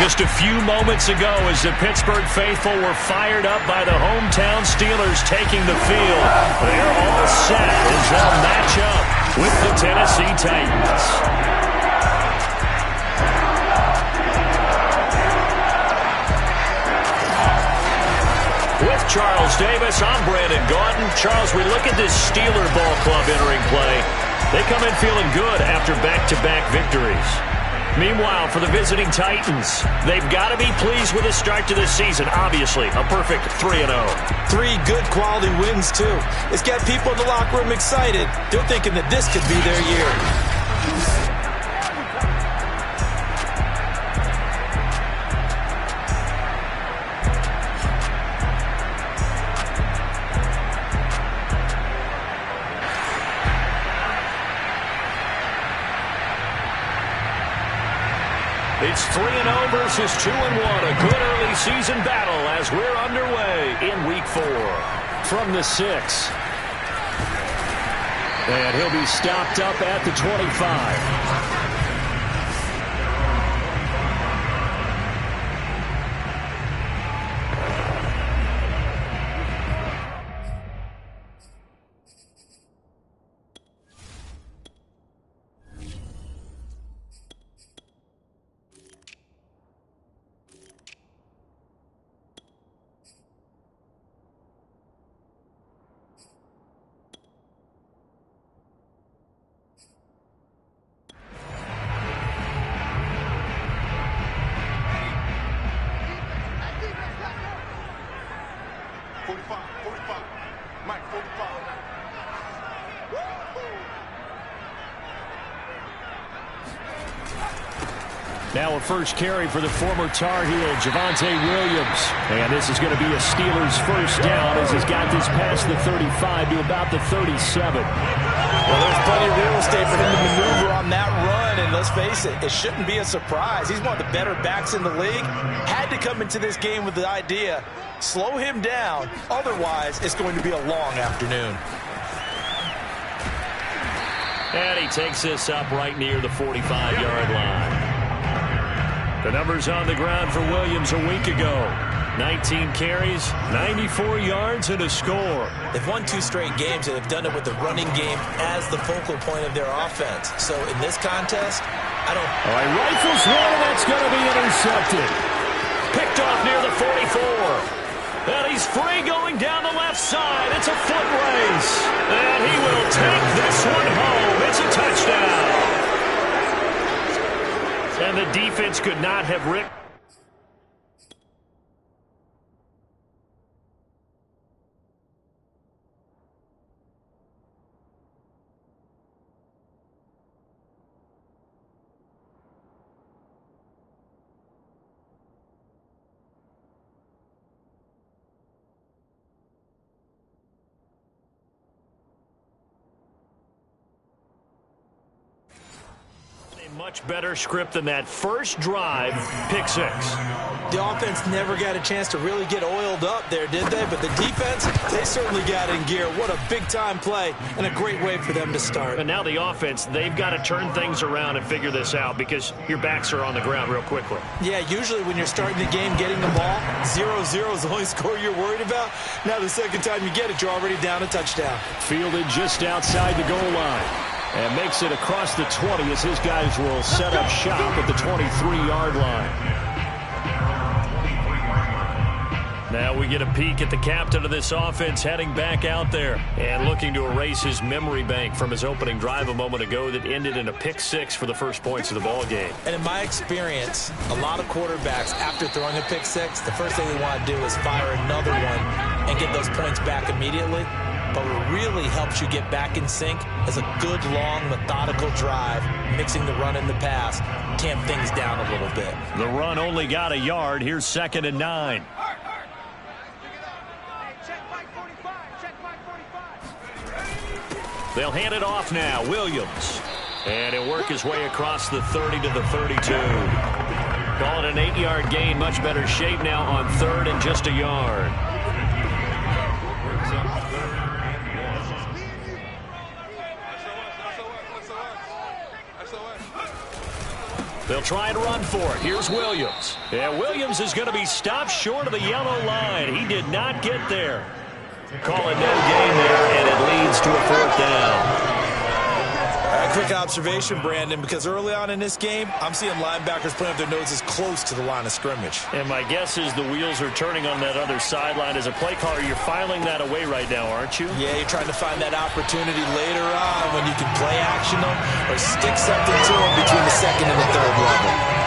Just a few moments ago as the Pittsburgh faithful were fired up by the hometown Steelers taking the field. They're all set as they'll match up with the Tennessee Titans. With Charles Davis, I'm Brandon Gaudin. Charles, we look at this Steeler ball club entering play. They come in feeling good after back-to-back victories. Meanwhile, for the visiting Titans, they've got to be pleased with the start to this season. Obviously, a perfect 3-0. 3 good quality wins, too. It's got people in the locker room excited. They're thinking that this could be their year. It's 3-0 versus 2-1. A good early season battle as we're underway in Week 4. From the 6. And he'll be stopped up at the 25. Now a first carry for the former Tar Heel, Javonte Williams. And this is going to be a Steelers first down as he's got this past the 35 to about the 37. Well, there's plenty of real estate for him to maneuver on that run. And let's face it, it shouldn't be a surprise. He's one of the better backs in the league. Had to come into this game with the idea, slow him down. Otherwise, it's going to be a long afternoon. And he takes this up right near the 45-yard line. The numbers on the ground for Williams a week ago. 19 carries, 94 yards, and a score. They've won 2 straight games, and they've done it with the running game as the focal point of their offense. So in this contest, I don't... All right, rifles one, and that's going to be intercepted. Picked off near the 44. And he's free going down the left side. It's a foot race. And he will take this one home. It's a touchdown. And the defense could not have ripped. Much better script than that first drive, pick 6. The offense never got a chance to really get oiled up there, did they? But the defense, they certainly got in gear. What a big-time play and a great way for them to start. And now the offense, they've got to turn things around and figure this out because your backs are on the ground real quickly. Yeah, usually when you're starting the game, getting the ball, 0-0 is the only score you're worried about. Now the second time you get it, you're already down a touchdown. Fielded just outside the goal line. And makes it across the 20 as his guys will set up shop at the 23-yard line. Now we get a peek at the captain of this offense heading back out there and looking to erase his memory bank from his opening drive a moment ago that ended in a pick 6 for the first points of the ball game. And in my experience, a lot of quarterbacks, after throwing a pick 6, the first thing they want to do is fire another one and get those points back immediately. But what really helps you get back in sync is a good, long, methodical drive, mixing the run and the pass, tamp things down a little bit. The run only got a yard. Here's 2nd and 9. They'll hand it off now. Williams. And he'll work his way across the 30 to the 32. Call it an 8-yard gain. Much better shape now on 3rd and just a yard. They'll try and run for it. Here's Williams. And Williams is going to be stopped short of the yellow line. He did not get there. Call it no gain there, and it leads to a fourth down. Quick observation, Brandon, because early on in this game, I'm seeing linebackers putting up their noses close to the line of scrimmage. And my guess is the wheels are turning on that other sideline. As a play caller, you're filing that away right now, aren't you? Yeah, you're trying to find that opportunity later on when you can play action them or stick something to them between the second and the third level.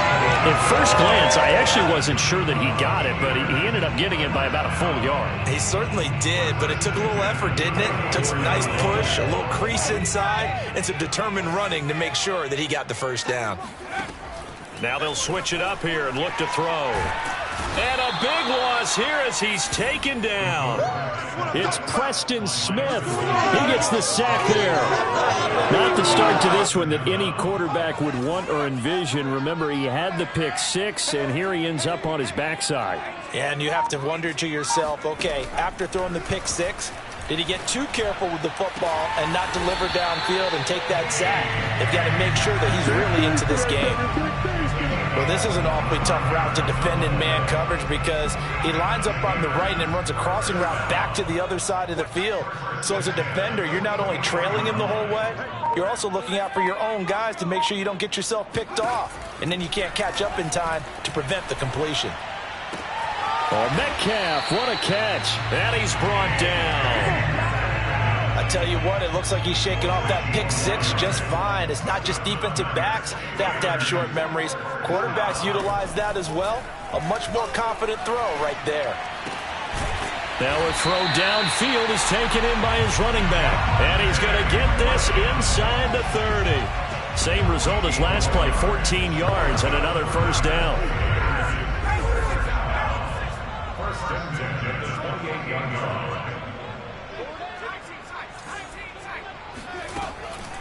At first glance, I actually wasn't sure that he got it, but he ended up getting it by about a full yard. He certainly did, but it took a little effort, didn't it? Took some nice push, a little crease inside, and some determined running to make sure that he got the first down. Now they'll switch it up here and look to throw. And a big loss here as he's taken down. It's Preston Smith. He gets the sack there. Not the start to this one that any quarterback would want or envision. Remember, he had the pick six, and here he ends up on his backside. And you have to wonder to yourself, okay, after throwing the pick six, did he get too careful with the football and not deliver downfield and take that sack? They've got to make sure that he's really into this game. Well, this is an awfully tough route to defend in man coverage because he lines up on the right and then runs a crossing route back to the other side of the field. So as a defender, you're not only trailing him the whole way, you're also looking out for your own guys to make sure you don't get yourself picked off. And then you can't catch up in time to prevent the completion. Oh, Metcalf, what a catch. And he's brought down. I tell you what, it looks like he's shaking off that pick six just fine. It's not just defensive backs that have to have short memories. Quarterbacks utilize that as well. A much more confident throw right there. Now a throw downfield is taken in by his running back. And he's going to get this inside the 30. Same result as last play, 14 yards and another first down.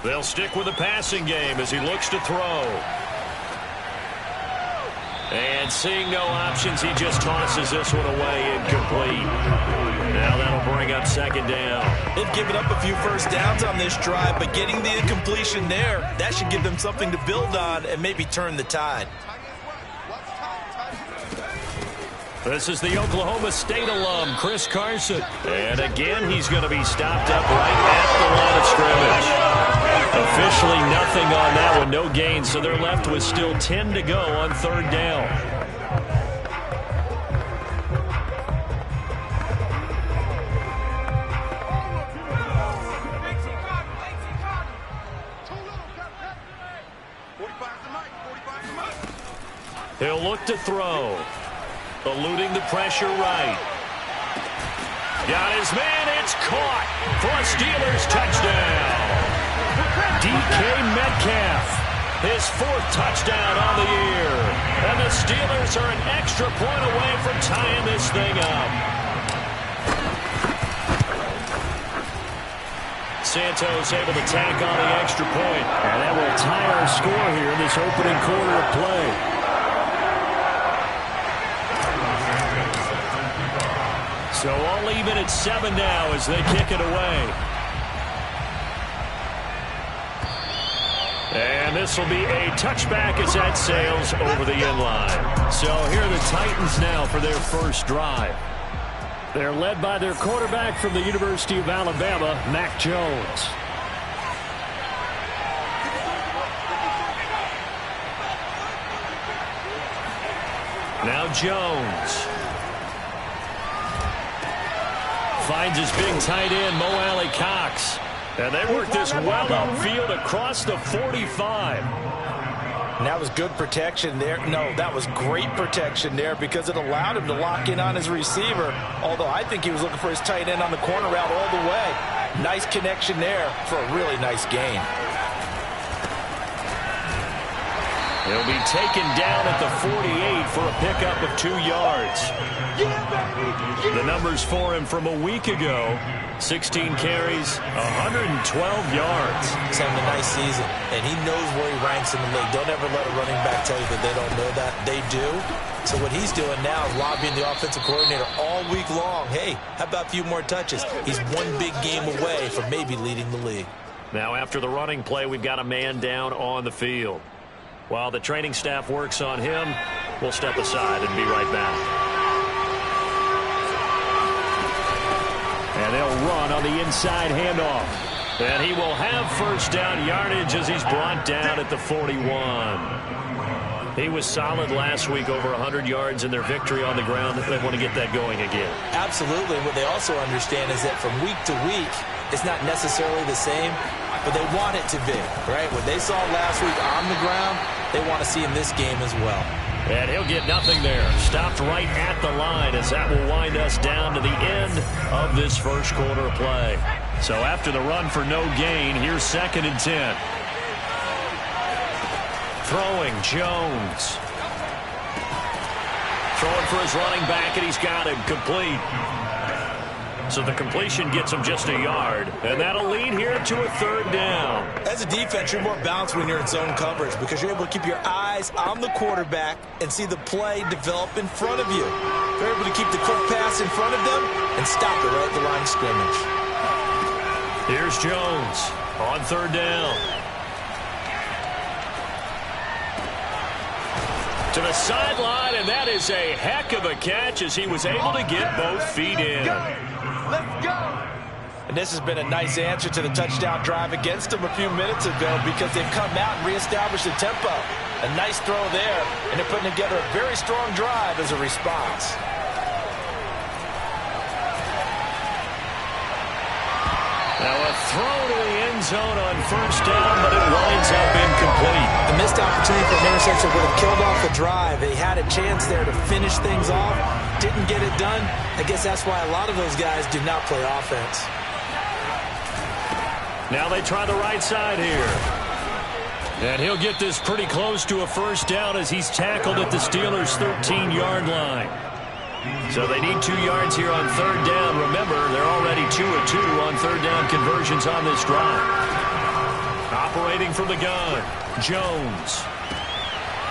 They'll stick with the passing game as he looks to throw. And seeing no options, he just tosses this one away incomplete. Now that'll bring up second down. They've given up a few first downs on this drive, but getting the incompletion there, that should give them something to build on and maybe turn the tide. This is the Oklahoma State alum, Chris Carson. And again, he's going to be stopped up right at the line of scrimmage. Officially nothing on that one, no gain, so they're left with still 10 to go on third down. He'll look to throw. Eluding the pressure right. Got his man, it's caught for a Steelers touchdown. DK Metcalf, his fourth touchdown on the year. And the Steelers are an extra point away from tying this thing up. Santos able to tack on the extra point. And that will tie our score here in this opening quarter of play. So all even at 7 now as they kick it away. And this will be a touchback as that sails over the end line. So here are the Titans now for their first drive. They're led by their quarterback from the University of Alabama, Mac Jones. Now Jones. Finds his big tight end, Mo Alley Cox. And they work this well upfield across the 45. And that was good protection there. No, that was great protection there because it allowed him to lock in on his receiver. Although I think he was looking for his tight end on the corner route all the way. Nice connection there for a really nice gain. He'll be taken down at the 48 for a pickup of 2 yards. The numbers for him from a week ago, 16 carries, 112 yards. He's having a nice season, and he knows where he ranks in the league. Don't ever let a running back tell you that they don't know that. They do. So what he's doing now is lobbying the offensive coordinator all week long. Hey, how about a few more touches? He's one big game away from maybe leading the league. Now after the running play, we've got a man down on the field. While the training staff works on him, we'll step aside and be right back. And they'll run on the inside handoff. And he will have first down yardage as he's brought down at the 41. He was solid last week, over 100 yards in their victory on the ground. They want to get that going again. Absolutely. What they also understand is that from week to week, it's not necessarily the same, but they want it to be, right? What they saw last week on the ground, they want to see in this game as well. And he'll get nothing there. Stopped right at the line as that will wind us down to the end of this first quarter play. So after the run for no gain, here's 2nd and 10. Throwing, Jones. Throwing for his running back, and he's got him complete. So the completion gets him just a yard, and that'll lead here to a 3rd down. As a defense, you're more balanced when you're in zone coverage because you're able to keep your eyes on the quarterback and see the play develop in front of you. You're able to keep the quick pass in front of them and stop it right at the line of scrimmage. Here's Jones on 3rd down. To the sideline, and that is a heck of a catch as he was able to get both feet in. Let's go! And this has been a nice answer to the touchdown drive against them a few minutes ago because they've come out and reestablished the tempo. A nice throw there, and they're putting together a very strong drive as a response. Now a throw to the end zone on 1st down, but it winds up incomplete. The missed opportunity for an interception would have killed off the drive. They had a chance there to finish things off. Didn't get it done. I guess that's why a lot of those guys do not play offense. Now they try the right side here. And he'll get this pretty close to a 1st down as he's tackled at the Steelers' 13-yard line. So they need 2 yards here on 3rd down. Remember, they're already 2 of 2 on 3rd down conversions on this drive. Operating from the gun, Jones.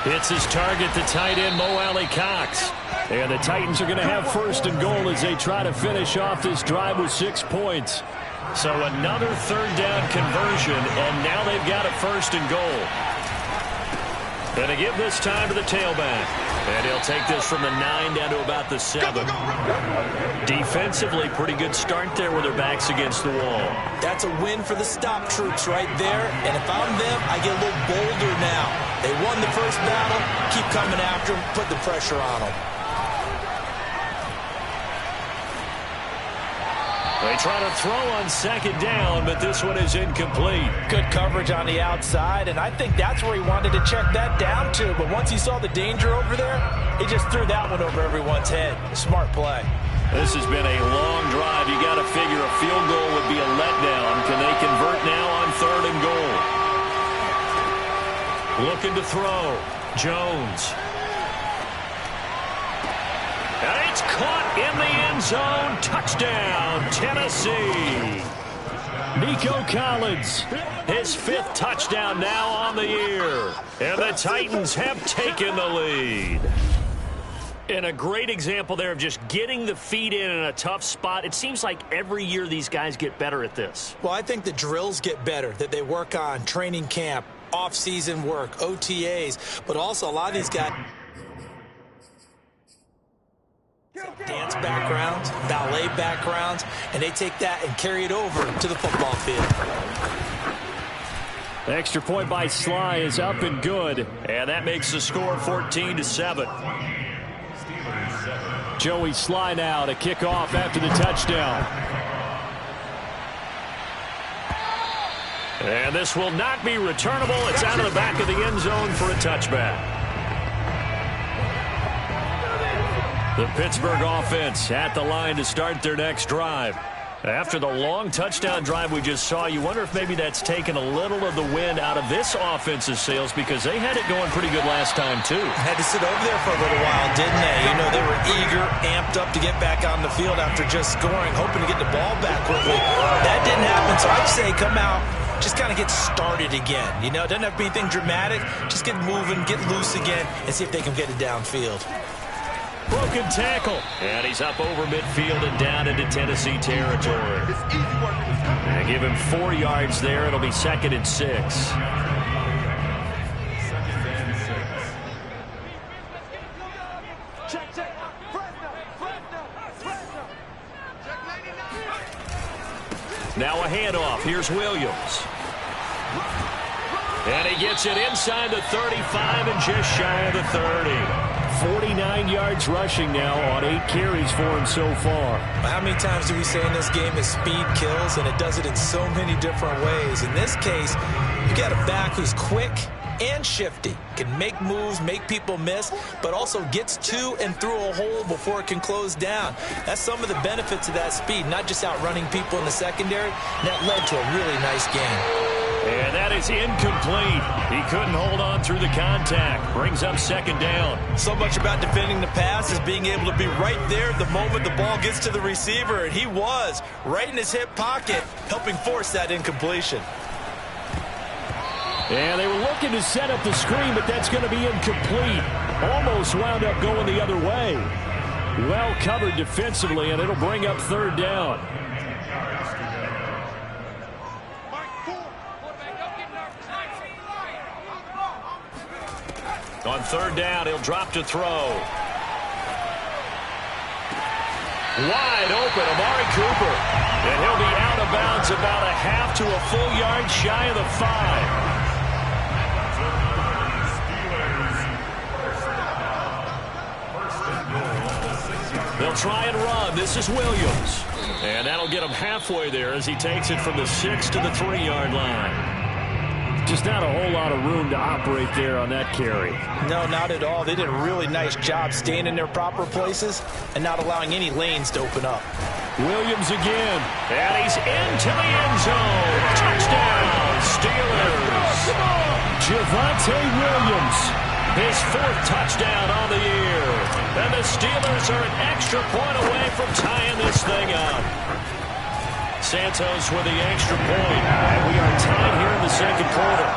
Hits his target, the tight end, Mo Alley Cox. And the Titans are going to have 1st and goal as they try to finish off this drive with 6 points. So another 3rd down conversion, and now they've got a 1st and goal. And to give this time to the tailback. And he'll take this from the 9 down to about the 7. Defensively, pretty good start there with their backs against the wall. That's a win for the stop troops right there. And if I'm them, I get a little bolder now. They won the first battle. Keep coming after them. Put the pressure on them. They try to throw on 2nd down, but this one is incomplete. Good coverage on the outside, and I think that's where he wanted to check that down to. But once he saw the danger over there, he just threw that one over everyone's head. Smart play. This has been a long drive. You got to figure a field goal would be a letdown. Can they convert now on 3rd and goal? Looking to throw. Jones. And it's caught in the end zone. Touchdown, Tennessee. Nico Collins, his 5th touchdown now on the year. And the Titans have taken the lead. And a great example there of just getting the feet in a tough spot. It seems like every year these guys get better at this. Well, I think the drills get better that they work on, training camp, off-season work, OTAs, but also a lot of these guys dance backgrounds, ballet backgrounds, and they take that and carry it over to the football field. The extra point by Sly is up and good, and that makes the score 14-7. Joey Sly now to kick off after the touchdown. And this will not be returnable. It's out of the back of the end zone for a touchback. The Pittsburgh offense at the line to start their next drive. After the long touchdown drive we just saw, you wonder if maybe that's taken a little of the wind out of this offense's sails because they had it going pretty good last time, too. Had to sit over there for a little while, didn't they? You know, they were eager, amped up to get back on the field after just scoring, hoping to get the ball back quickly. That didn't happen, so I'd say come out, just kind of get started again. You know, it doesn't have to be anything dramatic. Just get moving, get loose again, and see if they can get it downfield. Broken tackle. And he's up over midfield and down into Tennessee territory. And give him 4 yards there. It'll be 2nd and 6. Now a handoff. Here's Williams. And he gets it inside the 35 and just shy of the 30. 49 yards rushing now on 8 carries for him so far. How many times do we say in this game that speed kills, and it does it in so many different ways? In this case, you got a back who's quick and shifty, can make moves, make people miss, but also gets to and through a hole before it can close down. That's some of the benefits of that speed, not just outrunning people in the secondary. And that led to a really nice game. And that is incomplete. He couldn't hold on through the contact. Brings up second down. So much about defending the pass is being able to be right there the moment the ball gets to the receiver, and he was right in his hip pocket, helping force that incompletion. And they were looking to set up the screen, but that's going to be incomplete. Almost wound up going the other way. Well covered defensively, and it'll bring up third down. On third down, he'll drop to throw. Wide open, Amari Cooper. And he'll be out of bounds about a half to a full yard shy of the 5. They'll try and run. This is Williams. And that'll get him halfway there as he takes it from the 6 to the 3-yard line. Just not a whole lot of room to operate there on that carry. No, not at all. They did a really nice job staying in their proper places and not allowing any lanes to open up. Williams again. And he's into the end zone. Touchdown, Steelers. Javonte Williams. His 4th touchdown on the year. And the Steelers are an extra point away from tying this thing up. Santos with the extra point. And we are tied here in the second quarter.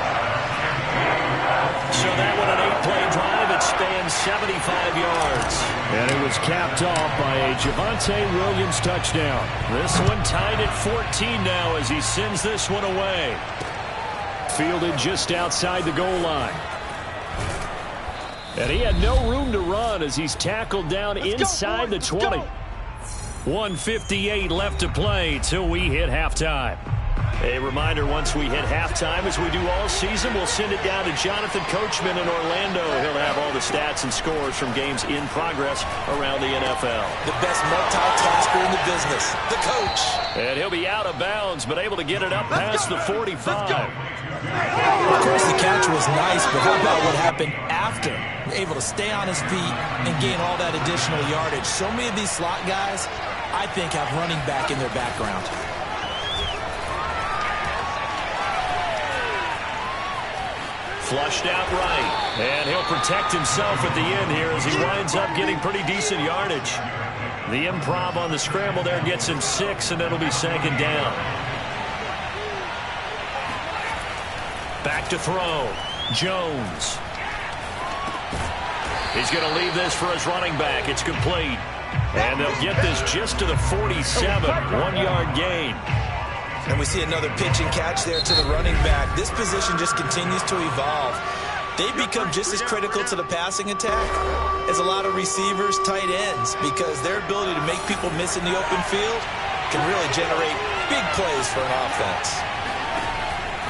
So that one an 8-play drive. It spans 75 yards. And it was capped off by a Javonte Williams touchdown. This one tied at 14 now as he sends this one away. Fielded just outside the goal line. And he had no room to run as he's tackled down inside the 20. 1:58 left to play till we hit halftime. A reminder, once we hit halftime, as we do all season, we'll send it down to Jonathan Coachman in Orlando. He'll have all the stats and scores from games in progress around the NFL. The best multitasker in the business, the coach. And he'll be out of bounds, but able to get it up past the 45. Of course, the catch was nice, but how about what happened after? Able to stay on his feet and gain all that additional yardage. So many of these slot guys, I think, have running back in their background. Flushed out right. And he'll protect himself at the end here as he winds up getting pretty decent yardage. The improv on the scramble there gets him 6, and it'll be second down. Back to throw. Jones. He's going to leave this for his running back. It's complete. And they'll get this just to the 47. 1-yard gain. And we see another pitch and catch there to the running back. This position just continues to evolve. They become just as critical to the passing attack as a lot of receivers, tight ends, because their ability to make people miss in the open field can really generate big plays for an offense.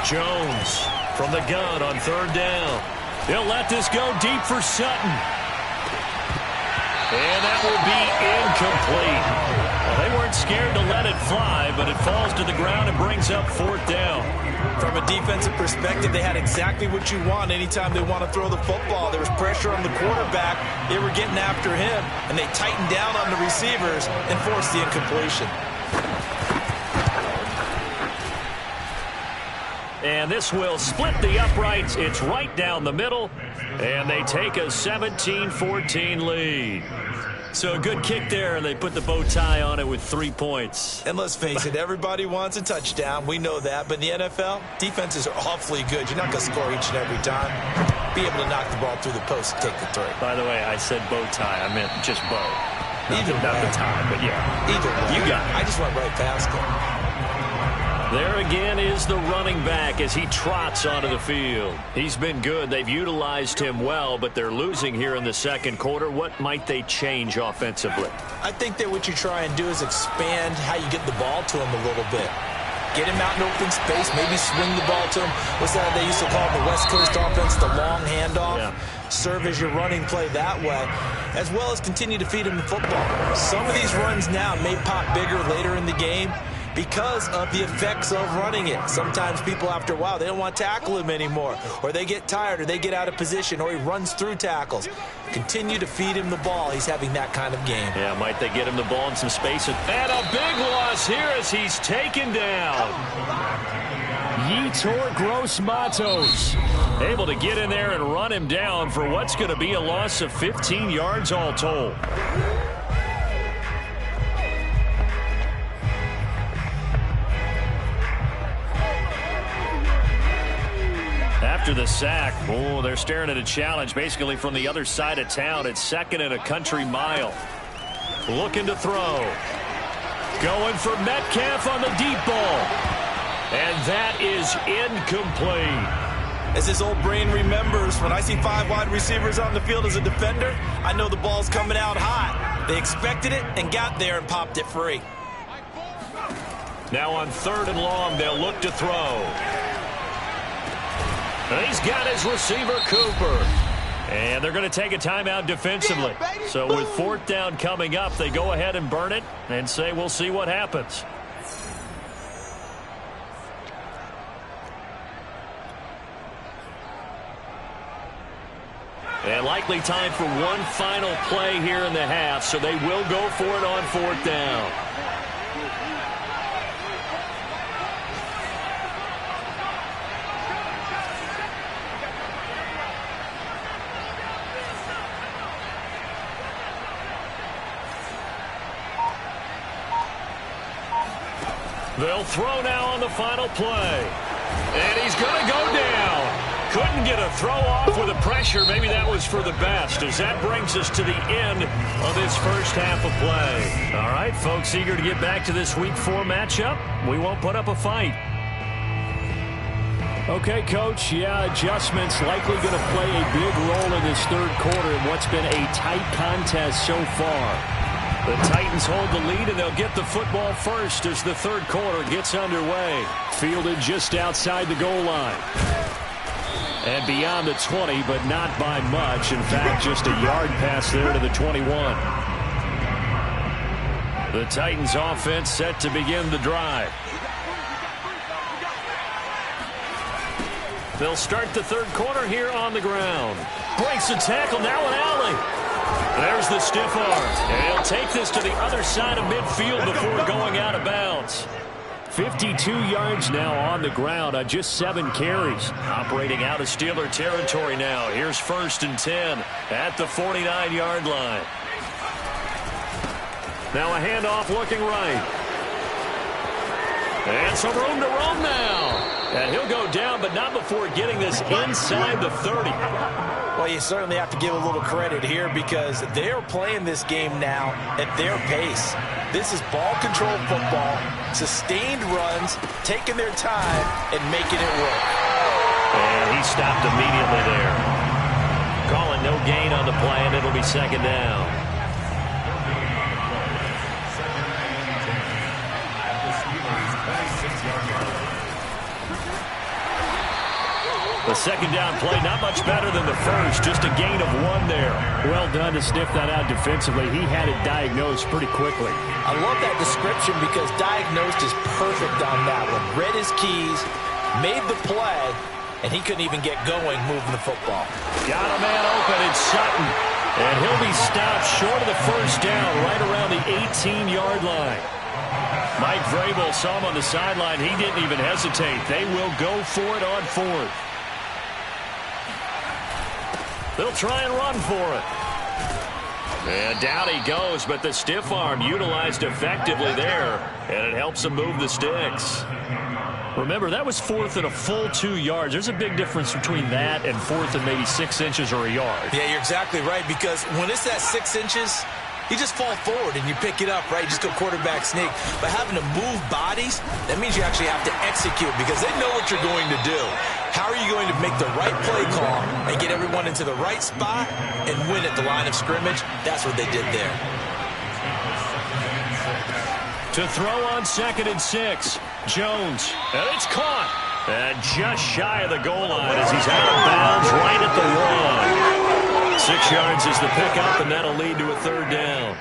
Jones from the gun on third down. He'll let this go deep for Sutton. And that will be incomplete. Well, they weren't scared to let it fly, but it falls to the ground and brings up fourth down. From a defensive perspective, they had exactly what you want anytime they want to throw the football. There was pressure on the quarterback. They were getting after him, and they tightened down on the receivers and forced the incompletion. And this will split the uprights. It's right down the middle. And they take a 17-14 lead. So a good kick there, and they put the bow tie on it with 3 points. And let's face it, everybody wants a touchdown. We know that. But in the NFL, defenses are awfully good. You're not going to score each and every time. Be able to knock the ball through the post and take the three. By the way, I said bow tie. I meant just bow. Not Either the tie, but yeah. Either way. You got it. I just went right past it. There again is the running back as he trots onto the field. He's been good. They've utilized him well, but they're losing here in the second quarter. What might they change offensively? I think that what you try and do is expand how you get the ball to him a little bit. Get him out in open space, maybe swing the ball to him. What's that they used to call it, the West Coast offense, the long handoff? Yeah. Serve as your running play that way, as well as continue to feed him the football. Some of these runs now may pop bigger later in the game because of the effects of running it. Sometimes people, after a while, they don't want to tackle him anymore, or they get tired, or they get out of position, or he runs through tackles. Continue to feed him the ball. He's having that kind of game. Yeah, might they get him the ball in some space? And a big loss here as he's taken down. Yetur Gross-Matos able to get in there and run him down for what's going to be a loss of 15 yards all told. After the sack, they're staring at a challenge basically from the other side of town. It's 2nd and a country mile. Looking to throw. Going for Metcalf on the deep ball. And that is incomplete. As his old brain remembers, when I see 5 wide receivers on the field as a defender, I know the ball's coming out hot. They expected it and got there and popped it free. Now on 3rd and long, they'll look to throw. And he's got his receiver, Cooper. And they're going to take a timeout defensively. So with 4th down coming up, they go ahead and burn it and say we'll see what happens. And likely time for one final play here in the half, so they will go for it on 4th down. They'll throw now on the final play. And he's going to go down. Couldn't get a throw off with the pressure. Maybe that was for the best, as that brings us to the end of this first half of play. All right, folks, eager to get back to this Week 4 matchup. We won't put up a fight. Okay, Coach, adjustments likely going to play a big role in this third quarter in what's been a tight contest so far. The Titans hold the lead, and they'll get the football first as the third quarter gets underway. Fielded just outside the goal line. And beyond the 20, but not by much. In fact, just a yard pass there to the 21. The Titans offense set to begin the drive. They'll start the third quarter here on the ground. Breaks the tackle, now an alley. There's the stiff arm. And he'll take this to the other side of midfield before going out of bounds. 52 yards now on the ground on just 7 carries. Operating out of Steeler territory now. Here's 1st and 10 at the 49-yard line. Now a handoff looking right. And some room to roam now. And he'll go down, but not before getting this inside the 30. Well, you certainly have to give a little credit here because they're playing this game now at their pace. This is ball control football, sustained runs, taking their time, and making it work. And he stopped immediately there. Calling no gain on the play, and it'll be 2nd down. The 2nd down play, not much better than the first, just a gain of 1 there. Well done to sniff that out defensively. He had it diagnosed pretty quickly. I love that description because diagnosed is perfect on that one. Read his keys, made the play, and he couldn't even get going moving the football. Got a man open, it's Sutton. And he'll be stopped short of the 1st down right around the 18-yard line. Mike Vrabel saw him on the sideline. He didn't even hesitate. They will go for it on 4th. They'll try and run for it. And down he goes, but the stiff arm utilized effectively there, and it helps him move the sticks. Remember, that was 4th and a full 2 yards. There's a big difference between that and 4th and maybe 6 inches or a yard. Yeah, you're exactly right, because when it's at 6 inches, you just fall forward and you pick it up, right? You just go quarterback sneak. But having to move bodies, that means you actually have to execute because they know what you're going to do. How are you going to make the right play call and get everyone into the right spot and win at the line of scrimmage? That's what they did there. To throw on 2nd and 6. Jones. And it's caught. And just shy of the goal line as he's out of bounds right at the 1. 6 yards is the pickup, and that'll lead to a 3rd down.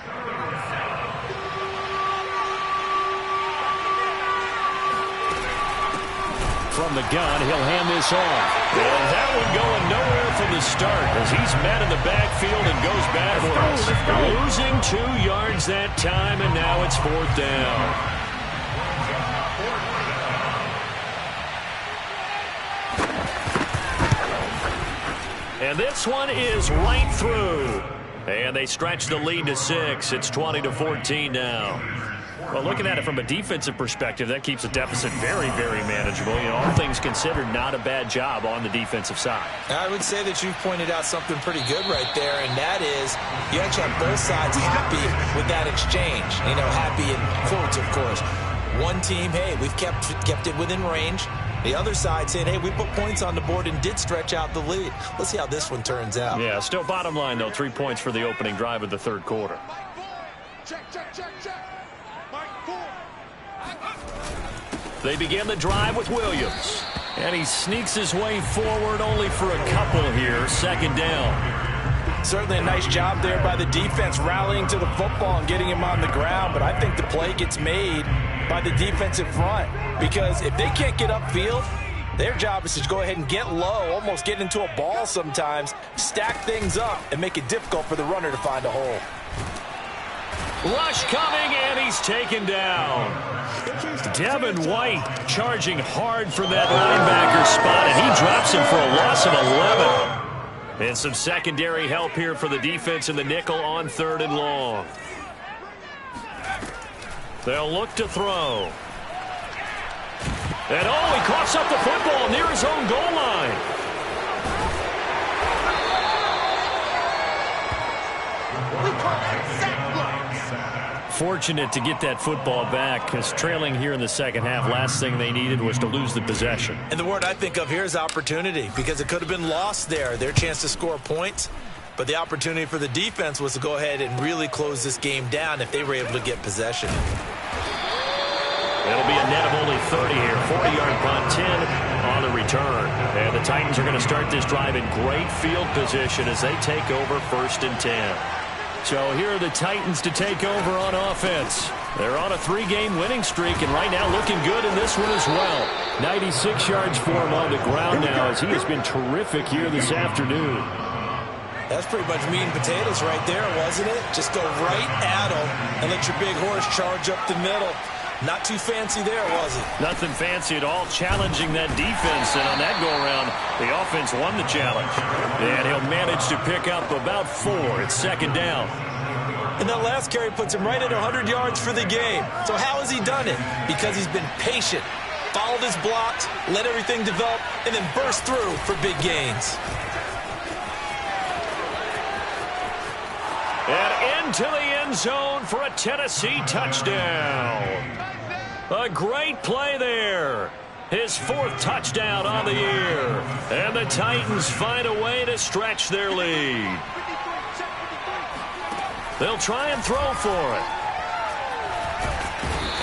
From the gun, he'll hand this off. And that one going nowhere from the start as he's met in the backfield and goes backwards. Losing 2 yards that time, and now it's 4th down. And this one is right through. And they stretch the lead to 6. It's 20-14 now. Well, looking at it from a defensive perspective, that keeps the deficit very, very manageable. You know, all things considered, not a bad job on the defensive side. I would say that you've pointed out something pretty good right there, and that is you actually have both sides happy with that exchange. You know, happy in quotes, of course. One team, hey, we've kept it within range. The other side saying, hey, we put points on the board and did stretch out the lead. Let's see how this one turns out. Yeah, still bottom line, though, 3 points for the opening drive of the 3rd quarter. Check. They begin the drive with Williams. And he sneaks his way forward only for a couple here. 2nd down. Certainly a nice job there by the defense rallying to the football and getting him on the ground. But I think the play gets made by the defensive front. Because if they can't get upfield, their job is to go ahead and get low, almost get into a ball sometimes, stack things up, and make it difficult for the runner to find a hole. Rush coming, and he's taken down. Devin White charging hard for that linebacker spot, and he drops him for a loss of 11. And some secondary help here for the defense in the nickel on 3rd and long. They'll look to throw. And he coughs up the football near his own goal line. Fortunate to get that football back because trailing here in the 2nd half, last thing they needed was to lose the possession. And the word I think of here is opportunity because it could have been lost there, their chance to score points. But the opportunity for the defense was to go ahead and really close this game down if they were able to get possession. It'll be a net of only 30 here. 40-yard punt, 10 on the return. And the Titans are going to start this drive in great field position as they take over 1st and 10. So here are the Titans to take over on offense. They're on a 3-game winning streak, and right now looking good in this one as well. 96 yards for him on the ground now as he has been terrific here this afternoon. That's pretty much meat and potatoes right there, wasn't it? Just go right at him and let your big horse charge up the middle. Not too fancy there, was it? Nothing fancy at all, challenging that defense. And on that go-around, the offense won the challenge. And he'll manage to pick up about 4. It's 2nd down. And that last carry puts him right at 100 yards for the game. So how has he done it? Because he's been patient, followed his blocks, let everything develop, and then burst through for big gains. And into the end zone for a Tennessee touchdown. A great play there. His 4th touchdown on the year. And the Titans find a way to stretch their lead. They'll try and throw for it.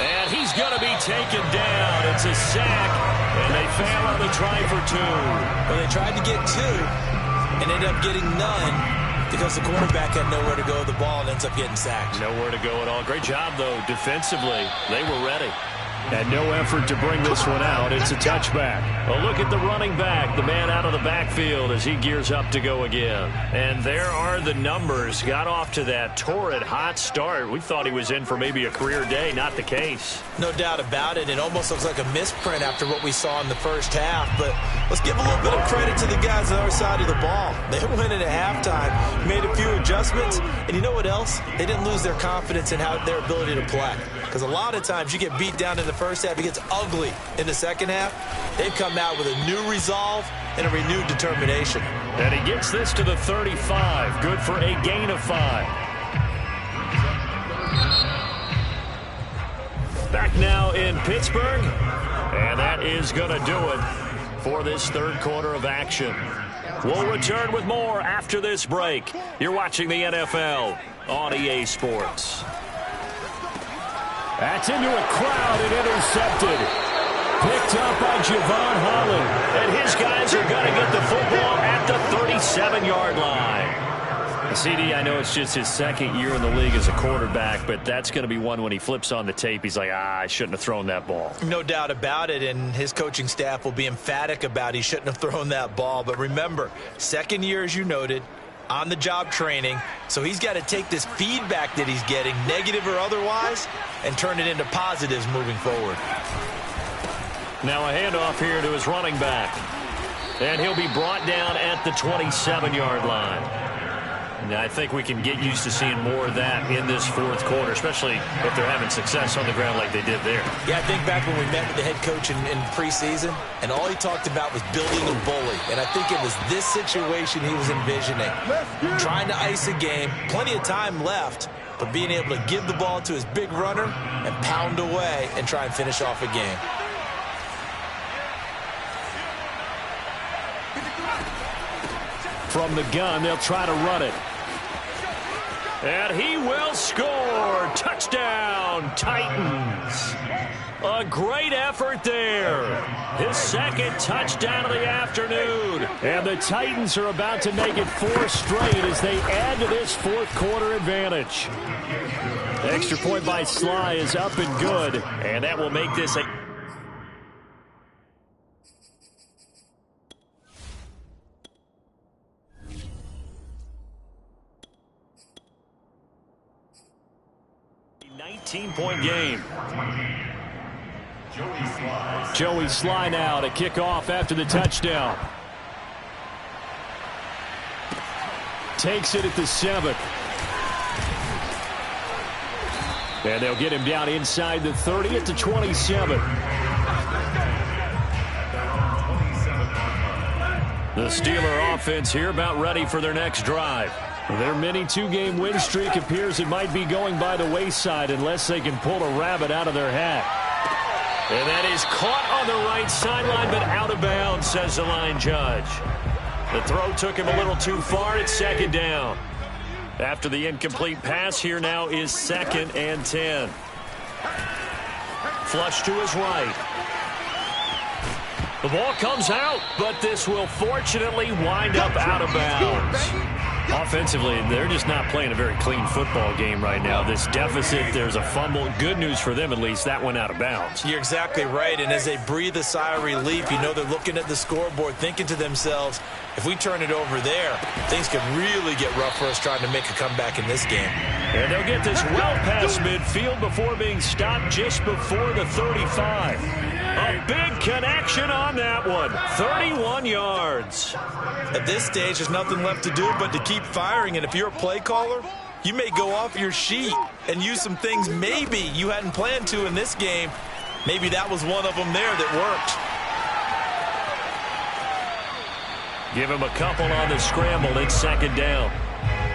And he's going to be taken down. It's a sack. And they fail on the try for 2. Well, they tried to get 2 and ended up getting none. Because the quarterback had nowhere to go with the ball and ends up getting sacked. Nowhere to go at all. Great job, though, defensively. They were ready. And no effort to bring this one out. It's a touchback. A look at the running back, the man out of the backfield as he gears up to go again. And there are the numbers. Got off to that torrid hot start. We thought he was in for maybe a career day. Not the case. No doubt about it. It almost looks like a misprint after what we saw in the first half. But let's give a little bit of credit to the guys on the other side of the ball. They went in at halftime, made a few adjustments, and you know what else? They didn't lose their confidence in their ability to play. Because a lot of times you get beat down in the first half, it gets ugly in the second half. They've come out with a new resolve and a renewed determination. And he gets this to the 35. Good for a gain of 5. Pittsburgh. And that is going to do it for this third quarter of action. We'll return with more after this break. You're watching the NFL on EA Sports. That's into a crowd and intercepted. Picked up by Javon Holland. And his guys are going to get the football at the 37-yard line. CD, I know it's just his second year in the league as a quarterback, but that's going to be one when he flips on the tape, he's like, I shouldn't have thrown that ball. No doubt about it, and his coaching staff will be emphatic about he shouldn't have thrown that ball. But remember, second year, as you noted, on-the-job training, so he's got to take this feedback that he's getting, negative or otherwise, and turn it into positives moving forward. Now a handoff here to his running back, and he'll be brought down at the 27-yard line. Now, I think we can get used to seeing more of that in this fourth quarter, especially if they're having success on the ground like they did there. Yeah, I think back when we met with the head coach in preseason, and all he talked about was building a bully. And I think it was this situation he was envisioning. Trying to ice a game, plenty of time left, but being able to give the ball to his big runner and pound away and try and finish off a game. From the gun, they'll try to run it. And he will score. Touchdown, Titans. A great effort there. His second touchdown of the afternoon. And the Titans are about to make it 4 straight as they add to this fourth quarter advantage. Extra point by Sly is up and good. And that will make this a... point game. Joey Sly now to kick off after the touchdown. Takes it at the 7. And they'll get him down inside the 30 at the 27. The Steeler offense here about ready for their next drive. Their mini 2-game win streak appears it might be going by the wayside unless they can pull a rabbit out of their hat. And that is caught on the right sideline, but out of bounds, says the line judge. The throw took him a little too far. It's second down. After the incomplete pass, here now is 2nd and 10. Flush to his right. The ball comes out, but this will fortunately wind up out of bounds. Offensively, they're just not playing a very clean football game right now. This deficit, there's a fumble. Good news for them, at least. That went out of bounds. You're exactly right, and as they breathe a sigh of relief, you know they're looking at the scoreboard, thinking to themselves, if we turn it over there, things could really get rough for us trying to make a comeback in this game. And they'll get this well past midfield before being stopped just before the 35. A big connection on that one. 31 yards. At this stage, there's nothing left to do but to keep firing, and if you're a play caller, you may go off your sheet and use some things maybe you hadn't planned to in this game. Maybe that was one of them there that worked. Give him a couple on the scramble. It's second down.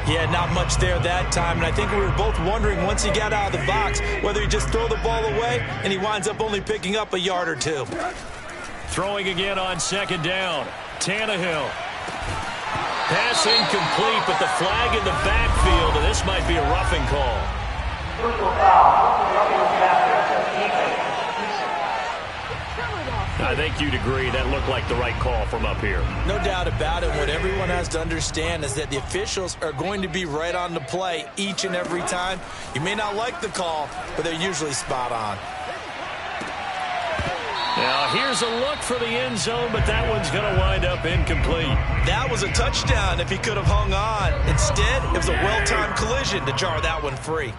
Yeah, not much there that time, and I think we were both wondering once he got out of the box whether he'd just throw the ball away, and he winds up only picking up a yard or two. Throwing again on second down. Tannehill. Pass incomplete, but the flag in the backfield, and this might be a roughing call. I think you'd agree that looked like the right call from up here. No doubt about it. What everyone has to understand is that the officials are going to be right on the play each and every time. You may not like the call, but they're usually spot on. Now, here's a look for the end zone, but that one's going to wind up incomplete. That was a touchdown if he could have hung on. Instead, it was a well-timed collision to jar that one free.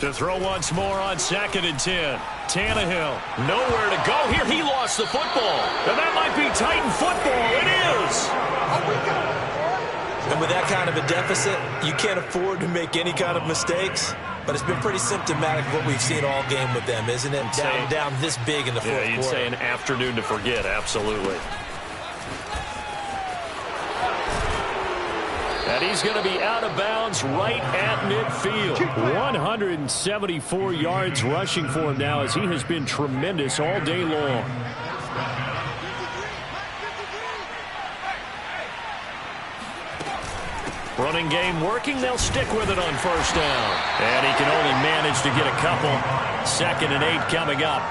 To throw once more on 2nd and 10. Tannehill, nowhere to go here. He lost the football. And that might be Titan football. It is. And with that kind of a deficit, you can't afford to make any kind of mistakes. But it's been pretty symptomatic of what we've seen all game with them, isn't it? Down this big in the fourth quarter. Yeah, you'd say an afternoon to forget, absolutely. And he's going to be out of bounds right at midfield. 174 yards rushing for him now, as he has been tremendous all day long. Running game working. They'll stick with it on first down. And he can only manage to get a couple. 2nd and 8 coming up.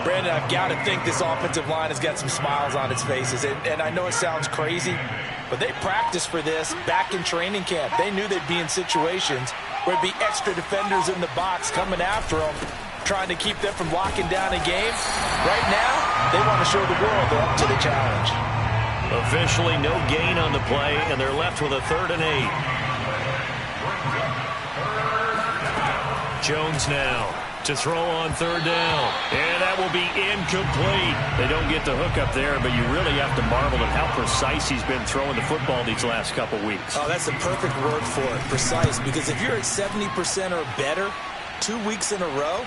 Brandon, I've got to think this offensive line has got some smiles on its faces. And I know it sounds crazy, but they practiced for this back in training camp. They knew they'd be in situations where it'd be extra defenders in the box coming after them, trying to keep them from locking down a game. Right now, they want to show the world they're up to the challenge. Officially no gain on the play, and they're left with a 3rd and 8. Jones now to throw on 3rd down. And that will be incomplete. They don't get the hook up there, but you really have to marvel at how precise he's been throwing the football these last couple weeks. Oh, that's the perfect word for it, precise, because if you're at 70% or better 2 weeks in a row,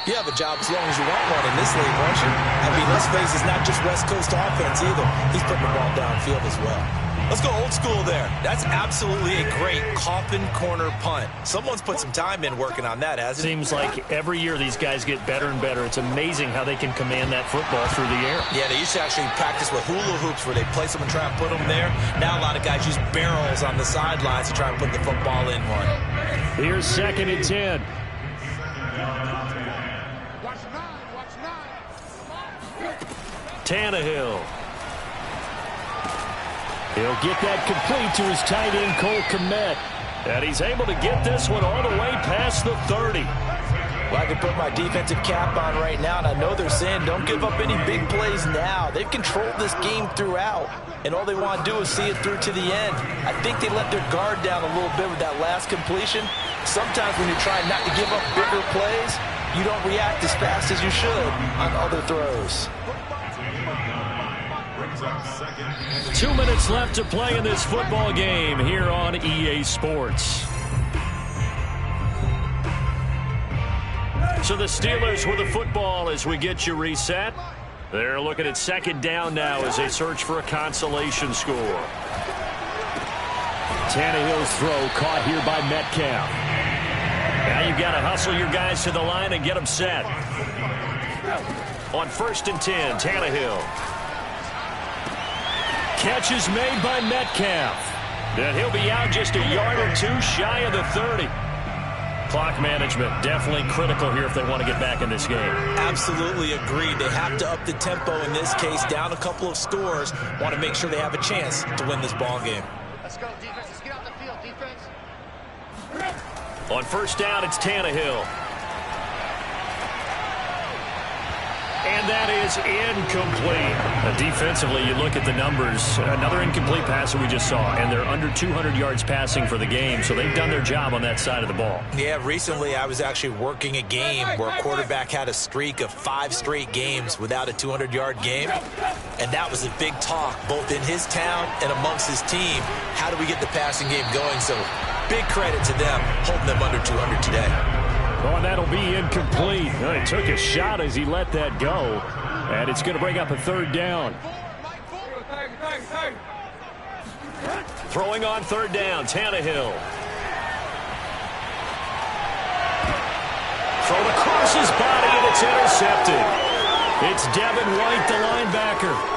you have a job as long as you want one in this league, won't you? I mean, let's face it, it's not just West Coast offense either. He's putting the ball downfield as well. Let's go old school there. That's absolutely a great coffin corner punt. Someone's put some time in working on that, hasn't it? Seems like every year these guys get better and better. It's amazing how they can command that football through the air. Yeah, they used to actually practice with hula hoops where they place them and try and put them there. Now a lot of guys use barrels on the sidelines to try and put the football in one. Here's 2nd and 10. Tannehill. He'll get that complete to his tight end, Cole Kmet. And he's able to get this one all the way past the 30. Well, I can put my defensive cap on right now, and I know they're saying don't give up any big plays now. They've controlled this game throughout, and all they want to do is see it through to the end. I think they let their guard down a little bit with that last completion. Sometimes when you're trying not to give up bigger plays, you don't react as fast as you should on other throws. 2 minutes left to play in this football game here on EA Sports. So the Steelers with the football as we get you reset. They're looking at 2nd down now as they search for a consolation score. Tannehill's throw caught here by Metcalf. Now you've got to hustle your guys to the line and get them set. On 1st and 10, Tannehill. Catch is made by Metcalf. And he'll be out just a yard or two shy of the 30. Clock management definitely critical here if they want to get back in this game. Absolutely agreed. They have to up the tempo in this case, down a couple of scores. Want to make sure they have a chance to win this ball game. Let's go, defense. Let's get out the field, defense. On 1st down, it's Tannehill. And that is incomplete. Defensively, you look at the numbers. Another incomplete pass that we just saw, and they're under 200 yards passing for the game, so they've done their job on that side of the ball. Yeah, recently I was actually working a game where a quarterback had a streak of 5 straight games without a 200-yard game, and that was a big talk both in his town and amongst his team. How do we get the passing game going? So big credit to them holding them under 200 today. Oh, and that'll be incomplete. Well, he took a shot as he let that go, and it's going to bring up a 3rd down. Throwing on 3rd down, Tannehill. Thrown across his body, and it's intercepted. It's Devin White, the linebacker.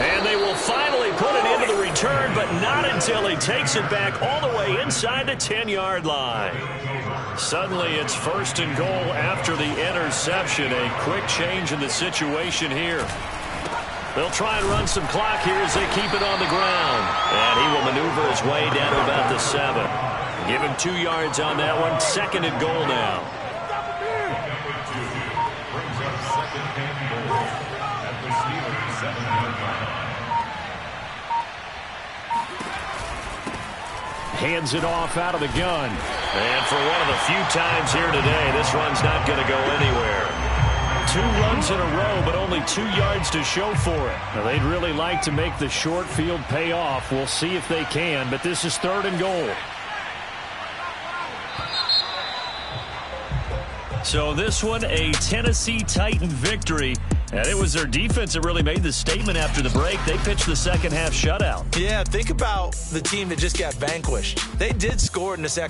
And they will finally put it into the return, but not until he takes it back all the way inside the 10-yard line. Suddenly it's 1st and goal after the interception. A quick change in the situation here. They'll try and run some clock here as they keep it on the ground. And he will maneuver his way down to about the 7. Give him 2 yards on that one. 2nd and goal now. Hands it off out of the gun. And for one of the few times here today, this run's not going to go anywhere. 2 runs in a row, but only 2 yards to show for it. Now, they'd really like to make the short field pay off. We'll see if they can, but this is 3rd and goal. So this one, a Tennessee Titan victory And it was their defense that really made the statement after the break. They pitched the second half shutout. Yeah, think about the team that just got vanquished. They did score in the second